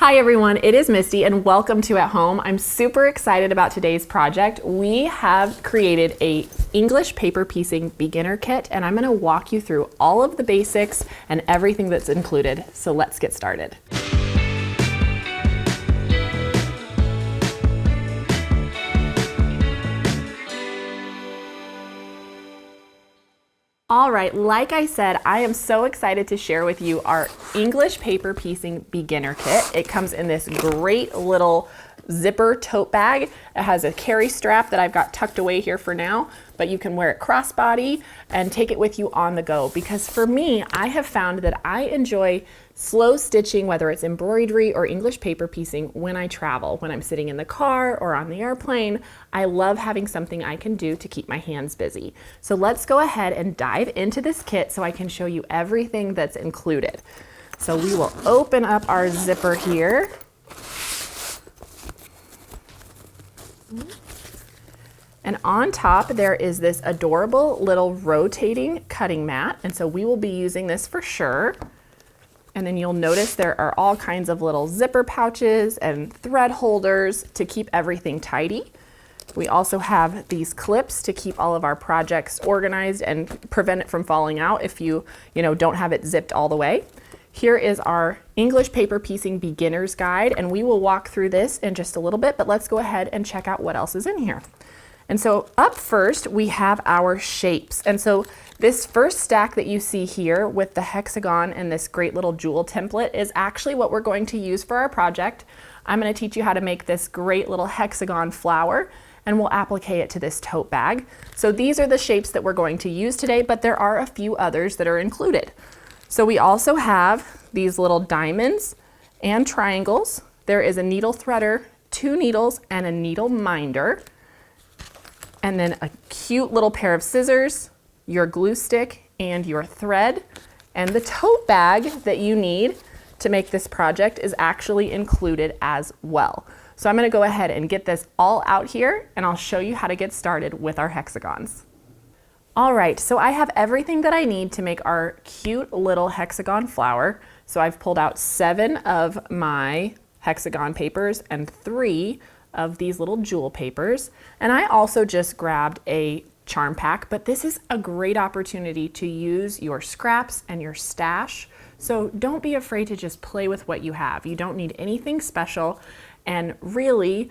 Hi everyone, it is Misty and welcome to At Home. I'm super excited about today's project. We have created a English paper piecing beginner kit and I'm going to walk you through all of the basics and everything that's included. So let's get started. All right, like I said, I am so excited to share with you our English paper piecing beginner kit. It comes in this great little zipper tote bag. It has a carry strap that I've got tucked away here for now, but you can wear it crossbody and take it with you on the go. Because for me, I have found that I enjoy slow stitching, whether it's embroidery or English paper piecing, when I travel. When I'm sitting in the car or on the airplane, I love having something I can do to keep my hands busy. So let's go ahead and dive into this kit so I can show you everything that's included. So we will open up our zipper here. And on top there is this adorable little rotating cutting mat. And so we will be using this for sure. And then you'll notice there are all kinds of little zipper pouches and thread holders to keep everything tidy. We also have these clips to keep all of our projects organized and prevent it from falling out if you don't have it zipped all the way. Here is our English paper piecing beginner's guide, and we will walk through this in just a little bit, but let's go ahead and check out what else is in here. And so up first, we have our shapes. And so this first stack that you see here with the hexagon and this great little jewel template is actually what we're going to use for our project. I'm going to teach you how to make this great little hexagon flower, and we'll applique it to this tote bag. So these are the shapes that we're going to use today, but there are a few others that are included. So we also have these little diamonds and triangles. There is a needle threader, 2 needles, and a needle minder. And then a cute little pair of scissors, your glue stick, and your thread. And the tote bag that you need to make this project is actually included as well. So I'm going to go ahead and get this all out here, and I'll show you how to get started with our hexagons. All right, so I have everything that I need to make our cute little hexagon flower. So I've pulled out 7 of my hexagon papers and 3 of these little jewel papers. And I also just grabbed a charm pack, but this is a great opportunity to use your scraps and your stash. So don't be afraid to just play with what you have. You don't need anything special, and really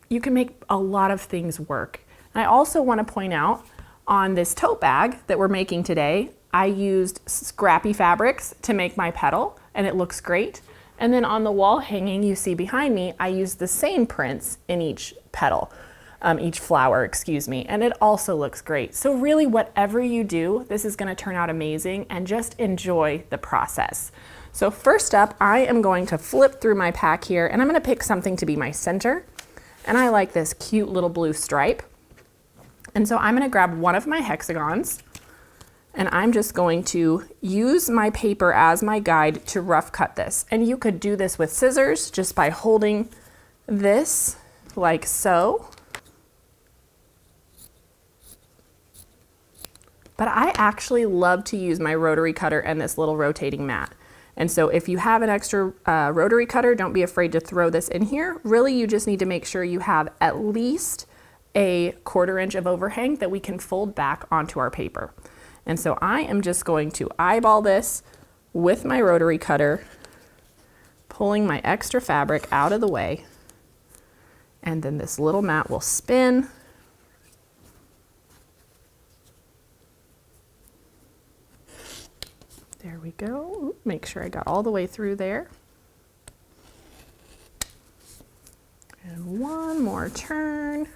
you can make a lot of things work. And I also want to point out on this tote bag that we're making today, I used scrappy fabrics to make my petal, and it looks great. And then on the wall hanging you see behind me, I used the same prints in each petal, each flower, excuse me, and it also looks great. So really whatever you do, this is going to turn out amazing, and just enjoy the process. So first up, I am going to flip through my pack here, and I'm going to pick something to be my center. And I like this cute little blue stripe. And so I'm going to grab one of my hexagons, and I'm just going to use my paper as my guide to rough cut this. And you could do this with scissors just by holding this like so. But I actually love to use my rotary cutter and this little rotating mat. And so if you have an extra rotary cutter, don't be afraid to throw this in here. Really, you just need to make sure you have at least a 1/4 inch of overhang that we can fold back onto our paper. And so I am just going to eyeball this with my rotary cutter, pulling my extra fabric out of the way. And then this little mat will spin. There we go. Make sure I got all the way through there. And one more turn.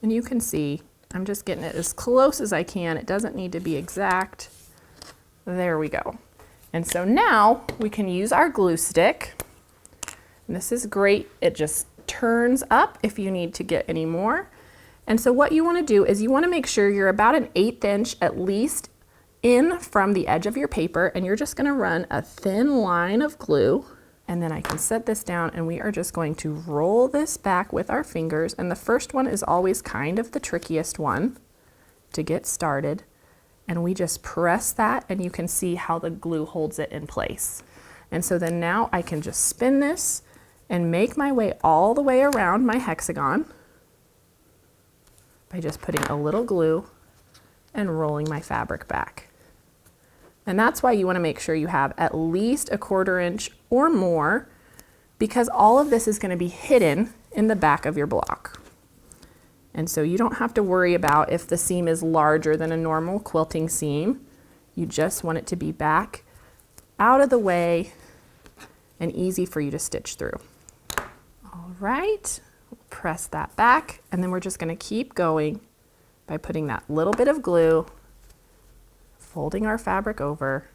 And you can see I'm just getting it as close as I can. It doesn't need to be exact. There we go. And so now we can use our glue stick. And this is great. It just turns up if you need to get any more. And so what you want to do is you want to make sure you're about an 1/8 inch at least in from the edge of your paper, and you're just going to run a thin line of glue. And then I can set this down, and we are just going to roll this back with our fingers. And the first one is always kind of the trickiest one to get started. And we just press that, and you can see how the glue holds it in place. And so then now I can just spin this and make my way all the way around my hexagon by just putting a little glue and rolling my fabric back. And that's why you want to make sure you have at least 1/4 inch or more, because all of this is going to be hidden in the back of your block. And so you don't have to worry about if the seam is larger than a normal quilting seam. You just want it to be back out of the way and easy for you to stitch through. All right, press that back, and then we're just going to keep going by putting that little bit of glue, folding our fabric over,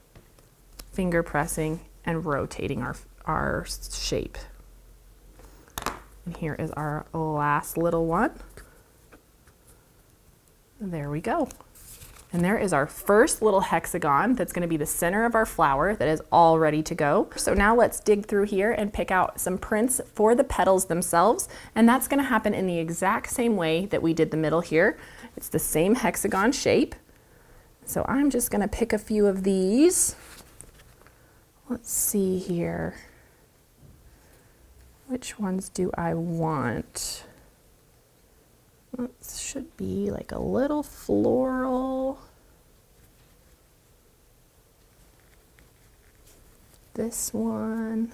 finger pressing, and rotating our shape. And here is our last little one. There we go. And there is our first little hexagon that's going to be the center of our flower that is all ready to go. So now let's dig through here and pick out some prints for the petals themselves. And that's going to happen in the exact same way that we did the middle here. It's the same hexagon shape. So I'm just going to pick a few of these. Let's see here. Which ones do I want? It should be like a little floral. This one.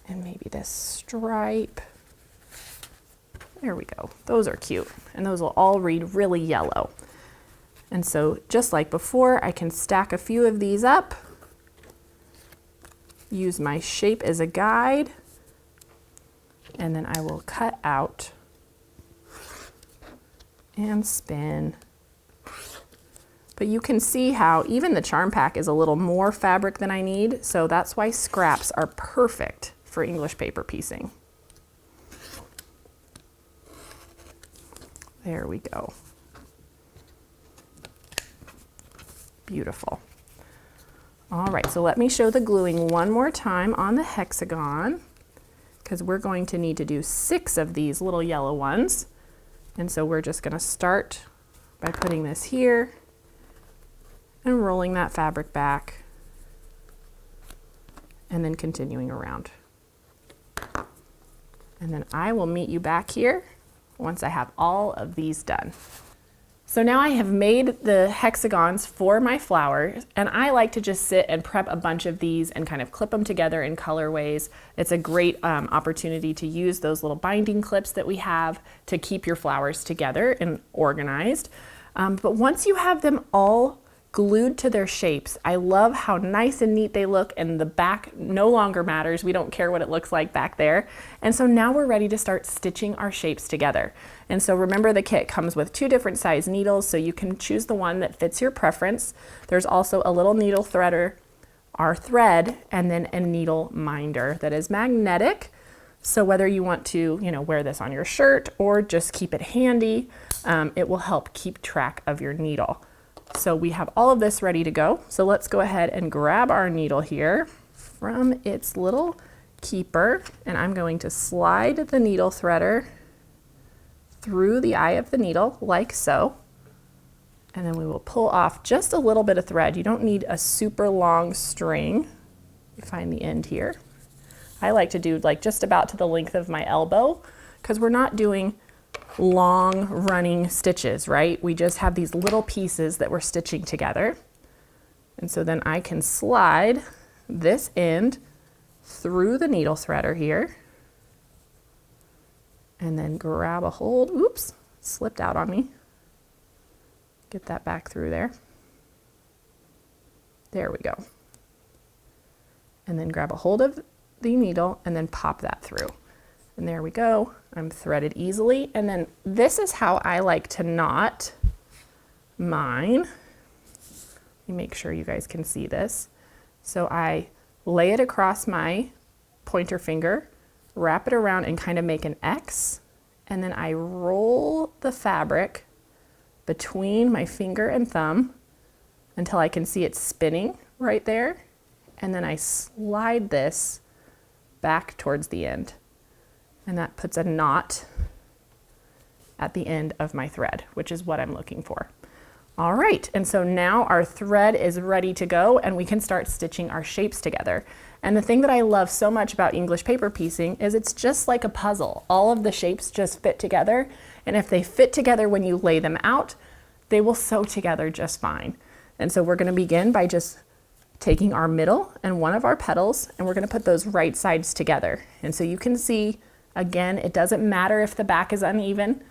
And maybe this stripe. There we go. Those are cute. And those will all read really yellow. And so just like before, I can stack a few of these up. Use my shape as a guide. And then I will cut out and spin. But you can see how even the charm pack is a little more fabric than I need, so that's why scraps are perfect for English paper piecing. There we go. Beautiful. All right, so let me show the gluing one more time on the hexagon, because we're going to need to do 6 of these little yellow ones. And so we're just going to start by putting this here and rolling that fabric back and then continuing around. And then I will meet you back here once I have all of these done. So now I have made the hexagons for my flowers, and I like to just sit and prep a bunch of these and kind of clip them together in colorways. It's a great opportunity to use those little binding clips that we have to keep your flowers together and organized. But once you have them all glued to their shapes, I love how nice and neat they look, and the back no longer matters. We don't care what it looks like back there. And so now we're ready to start stitching our shapes together. And so remember, the kit comes with 2 different size needles, so you can choose the one that fits your preference. There's also a little needle threader, our thread, and then a needle minder that is magnetic. So whether you want to, wear this on your shirt or just keep it handy, it will help keep track of your needle. So we have all of this ready to go. So let's go ahead and grab our needle here from its little keeper, and I'm going to slide the needle threader through the eye of the needle like so. And then we will pull off just a little bit of thread. You don't need a super long string. You find the end here. I like to do like just about to the length of my elbow, because we're not doing long running stitches, right? We just have these little pieces that we're stitching together. And so then I can slide this end through the needle threader here and then grab a hold. Oops, slipped out on me. Get that back through there. There we go. And then grab a hold of the needle and then pop that through. And there we go. I'm threaded easily. And then this is how I like to knot mine. Let me make sure you guys can see this. So I lay it across my pointer finger, wrap it around and kind of make an X. And then I roll the fabric between my finger and thumb until I can see it spinning right there. And then I slide this back towards the end. And that puts a knot at the end of my thread, which is what I'm looking for. All right, and so now our thread is ready to go and we can start stitching our shapes together. And the thing that I love so much about English paper piecing is it's just like a puzzle. All of the shapes just fit together, and if they fit together when you lay them out, they will sew together just fine. And so we're going to begin by just taking our middle and one of our petals, and we're going to put those right sides together. And so you can see, again, it doesn't matter if the back is uneven.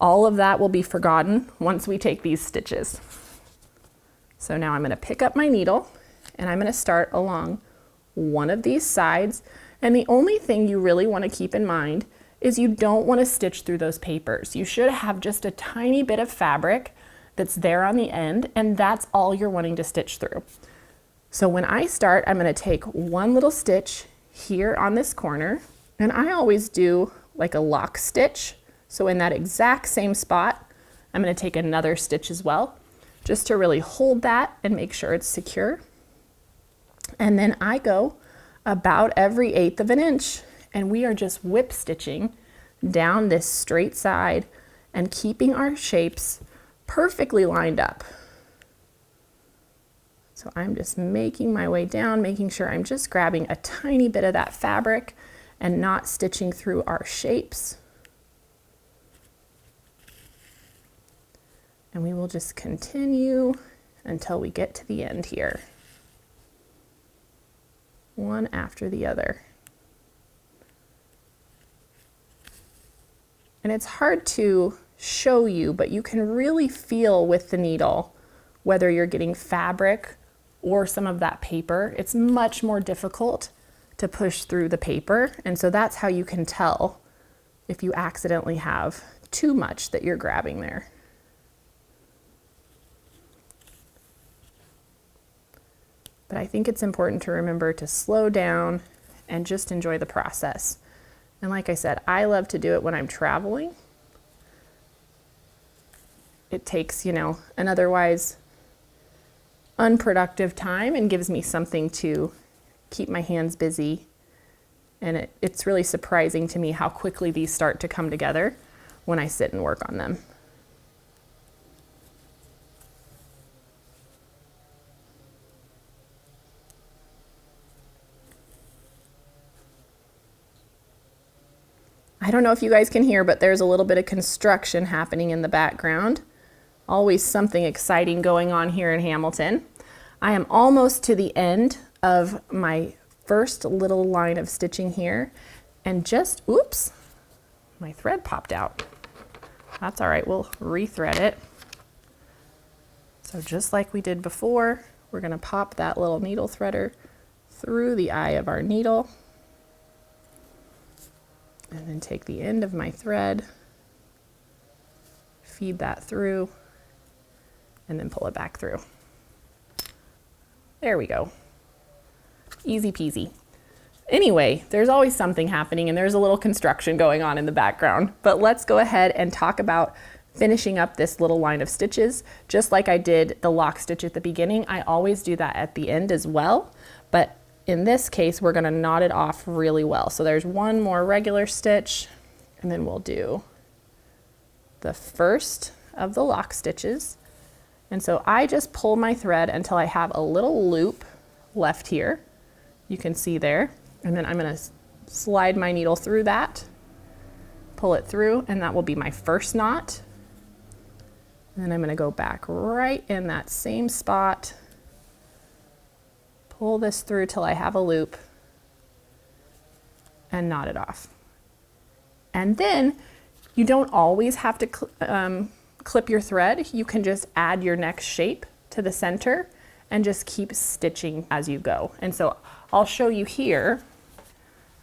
All of that will be forgotten once we take these stitches. So now I'm going to pick up my needle and I'm going to start along one of these sides. And the only thing you really want to keep in mind is you don't want to stitch through those papers. You should have just a tiny bit of fabric that's there on the end, and that's all you're wanting to stitch through. So when I start, I'm going to take one little stitch here on this corner, and I always do like a lock stitch. So in that exact same spot, I'm going to take another stitch as well, just to really hold that and make sure it's secure. And then I go about every 1/8 of an inch, and we are just whip stitching down this straight side and keeping our shapes perfectly lined up. So I'm just making my way down, making sure I'm just grabbing a tiny bit of that fabric and not stitching through our shapes. And we will just continue until we get to the end here. One after the other. And it's hard to show you, but you can really feel with the needle whether you're getting fabric or some of that paper. It's much more difficult to push through the paper, and so that's how you can tell if you accidentally have too much that you're grabbing there. But I think it's important to remember to slow down and just enjoy the process. And like I said, I love to do it when I'm traveling. It takes, an otherwise unproductive time and gives me something to keep my hands busy. And it's really surprising to me how quickly these start to come together when I sit and work on them. I don't know if you guys can hear, but there's a little bit of construction happening in the background. Always something exciting going on here in Hamilton. I am almost to the end of my first little line of stitching here, and just, oops, my thread popped out. That's all right, we'll rethread it. So just like we did before, we're gonna pop that little needle threader through the eye of our needle, and then take the end of my thread, feed that through, and then pull it back through. There we go. Easy peasy. Anyway, there's always something happening, and there's a little construction going on in the background. But let's go ahead and talk about finishing up this little line of stitches. Just like I did the lock stitch at the beginning, I always do that at the end as well. But in this case, we're gonna knot it off really well. So there's one more regular stitch, and then we'll do the first of the lock stitches. And so I just pull my thread until I have a little loop left here. You can see there. And then I'm gonna slide my needle through that, pull it through, and that will be my first knot. And then I'm gonna go back right in that same spot, pull this through till I have a loop, and knot it off. And then you don't always have to clip your thread. You can just add your next shape to the center and just keep stitching as you go. And so I'll show you here.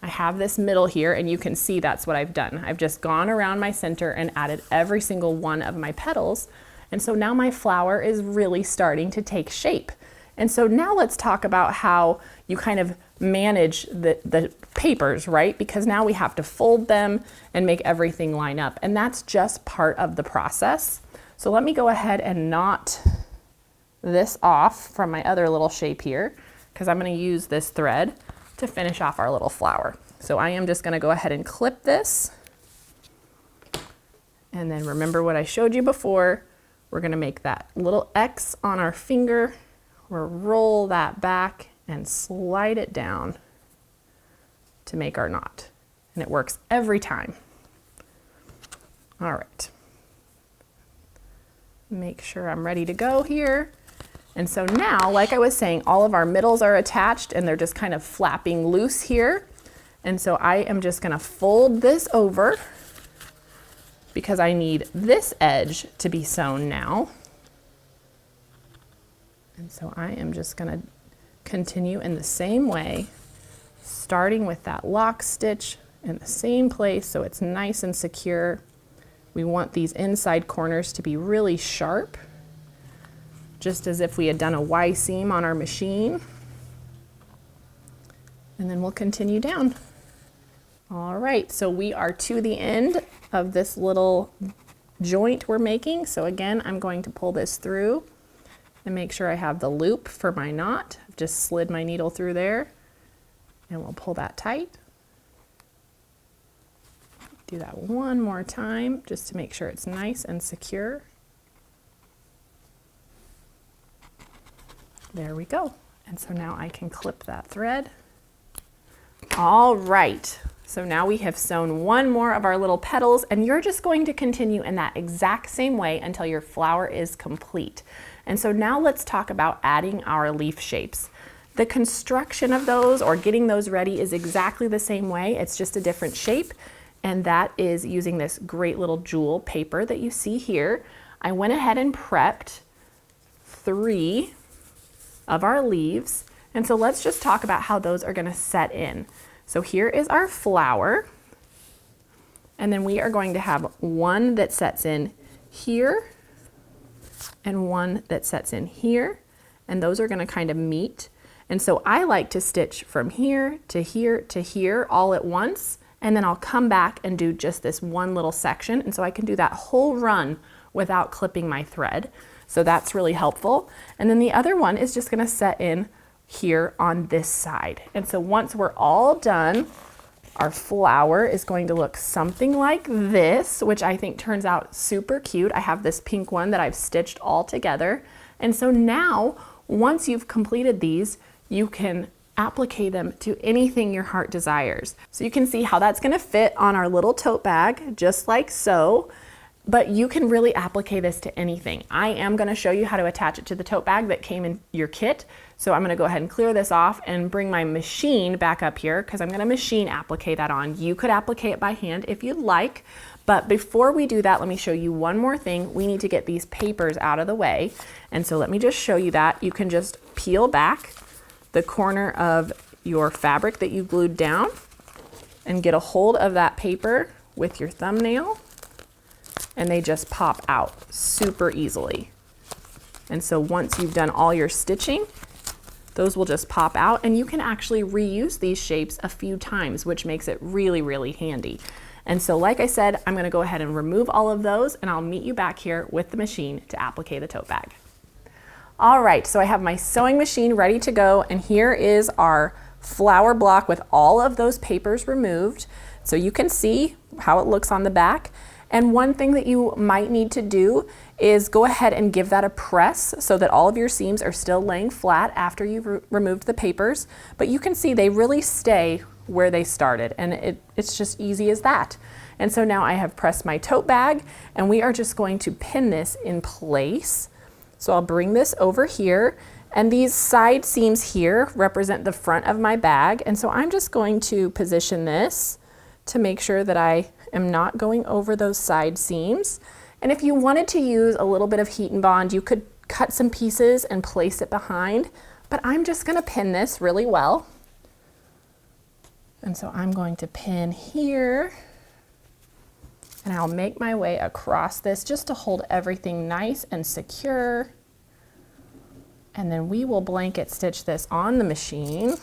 I have this middle here, and you can see that's what I've done. I've just gone around my center and added every single one of my petals. And so now my flower is really starting to take shape. And so now let's talk about how you kind of manage the papers, right? Because now we have to fold them and make everything line up. And that's just part of the process. So let me go ahead and knot this off from my other little shape here, because I'm going to use this thread to finish off our little flower. So I am just going to go ahead and clip this. And then remember what I showed you before. We're gonna make that little X on our finger. We'll roll that back and slide it down to make our knot. And it works every time. All right. Make sure I'm ready to go here. And so now, like I was saying, all of our middles are attached and they're just kind of flapping loose here. And so I am just gonna fold this over because I need this edge to be sewn now. And so I am just gonna continue in the same way, starting with that lock stitch in the same place so it's nice and secure. We want these inside corners to be really sharp, just as if we had done a Y seam on our machine. And then we'll continue down. All right, so we are to the end of this little joint we're making. So again, I'm going to pull this through and make sure I have the loop for my knot. I've just slid my needle through there and we'll pull that tight. Do that one more time just to make sure it's nice and secure. There we go. And so now I can clip that thread. All right, so now we have sewn one more of our little petals and you're just going to continue in that exact same way until your flower is complete. And so now let's talk about adding our leaf shapes. The construction of those or getting those ready is exactly the same way, it's just a different shape. And that is using this great little jewel paper that you see here. I went ahead and prepped 3 of our leaves. And so let's just talk about how those are gonna set in. So here is our flower. And then we are going to have one that sets in here and one that sets in here. And those are gonna kind of meet. And so I like to stitch from here to here to here all at once. And then I'll come back and do just this one little section. And so I can do that whole run without clipping my thread. So that's really helpful. And then the other one is just gonna set in here on this side. And so once we're all done, our flower is going to look something like this, which I think turns out super cute. I have this pink one that I've stitched all together. And so now, once you've completed these, you can applique them to anything your heart desires. So you can see how that's gonna fit on our little tote bag, just like so, but you can really applique this to anything. I am gonna show you how to attach it to the tote bag that came in your kit. So I'm gonna go ahead and clear this off and bring my machine back up here because I'm gonna machine applique that on. You could applique it by hand if you'd like, but before we do that, let me show you one more thing. We need to get these papers out of the way. And so let me just show you that. You can just peel back the corner of your fabric that you glued down and get a hold of that paper with your thumbnail and they just pop out super easily. And so once you've done all your stitching, those will just pop out and you can actually reuse these shapes a few times, which makes it really, really handy. And so like I said, I'm gonna go ahead and remove all of those and I'll meet you back here with the machine to applique the tote bag. All right, so I have my sewing machine ready to go and here is our flower block with all of those papers removed. So you can see how it looks on the back. And one thing that you might need to do is go ahead and give that a press so that all of your seams are still laying flat after you've removed the papers. But you can see they really stay where they started and it's just easy as that. And so now I have pressed my tote bag and we are just going to pin this in place. So I'll bring this over here and these side seams here represent the front of my bag. And so I'm just going to position this to make sure that I am not going over those side seams. And if you wanted to use a little bit of heat and bond, you could cut some pieces and place it behind, but I'm just gonna pin this really well. And so I'm going to pin here and I'll make my way across this just to hold everything nice and secure. And then we will blanket stitch this on the machine.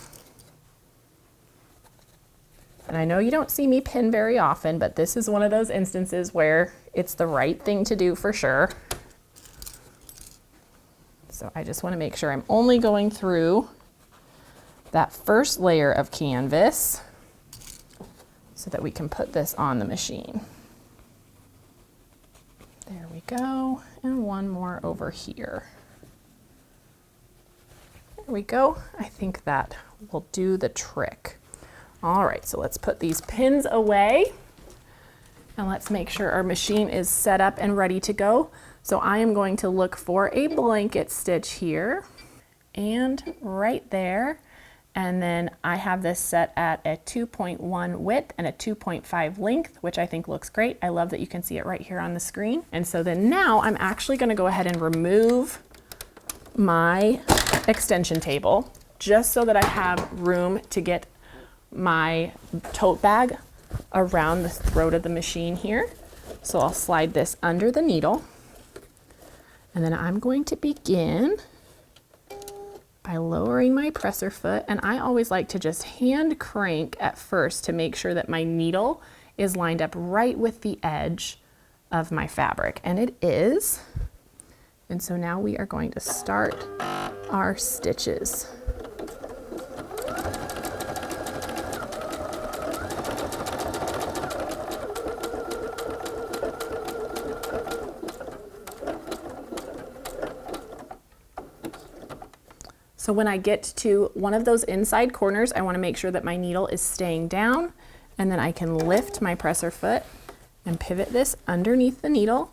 And I know you don't see me pin very often, but this is one of those instances where it's the right thing to do for sure. So I just want to make sure I'm only going through that first layer of canvas so that we can put this on the machine. There we we go, and one more over here. There we go. I think that will do the trick. All right, so let's put these pins away and let's make sure our machine is set up and ready to go. So I am going to look for a blanket stitch here and right there. And then I have this set at a 2.1 width and a 2.5 length, which I think looks great. I love that you can see it right here on the screen. And so then now I'm actually gonna go ahead and remove my extension table just so that I have room to get my tote bag around the throat of the machine here. So I'll slide this under the needle. And then I'm going to begin by lowering my presser foot, and I always like to just hand crank at first to make sure that my needle is lined up right with the edge of my fabric, and it is. And so now we are going to start our stitches. So when I get to one of those inside corners, I want to make sure that my needle is staying down, and then I can lift my presser foot and pivot this underneath the needle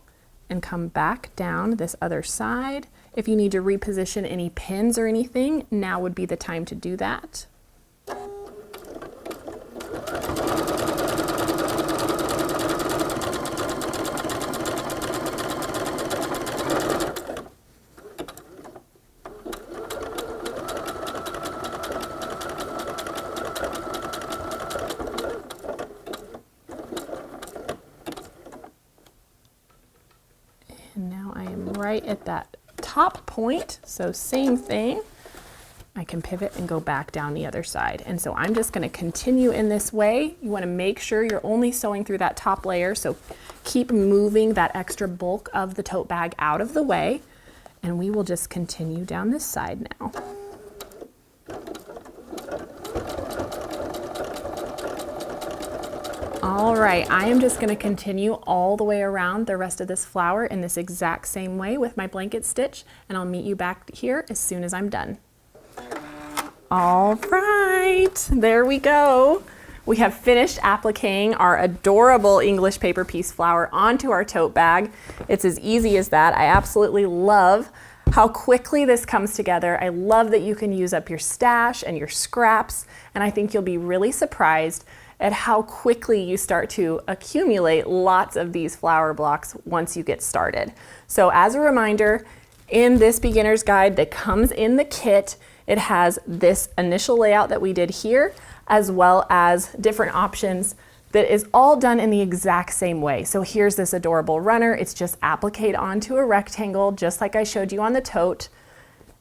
and come back down this other side. If you need to reposition any pins or anything, now would be the time to do that. And now I am right at that top point, so same thing. I can pivot and go back down the other side. And so I'm just going to continue in this way. You want to make sure you're only sewing through that top layer, so keep moving that extra bulk of the tote bag out of the way, and we will just continue down this side now. All right, I am just going to continue all the way around the rest of this flower in this exact same way with my blanket stitch, and I'll meet you back here as soon as I'm done. All right, there we go. We have finished appliquing our adorable English paper piece flower onto our tote bag. It's as easy as that. I absolutely love how quickly this comes together. I love that you can use up your stash and your scraps, and I think you'll be really surprised at how quickly you start to accumulate lots of these flower blocks once you get started. So as a reminder, in this beginner's guide that comes in the kit, it has this initial layout that we did here, as well as different options that is all done in the exact same way. So here's this adorable runner. It's just appliqued onto a rectangle, just like I showed you on the tote.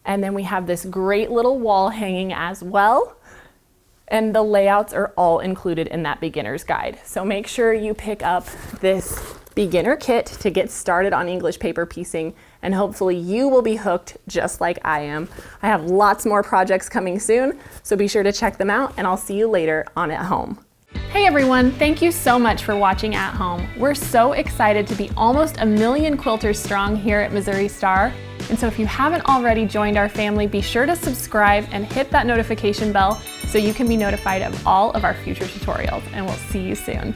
And then we have this great little wall hanging as well. And the layouts are all included in that beginner's guide. So make sure you pick up this beginner kit to get started on English paper piecing, and hopefully you will be hooked just like I am. I have lots more projects coming soon, so be sure to check them out, and I'll see you later on At Home. Hey everyone, thank you so much for watching At Home. We're so excited to be almost 1 million quilters strong here at Missouri Star. And so if you haven't already joined our family, be sure to subscribe and hit that notification bell so you can be notified of all of our future tutorials, and we'll see you soon.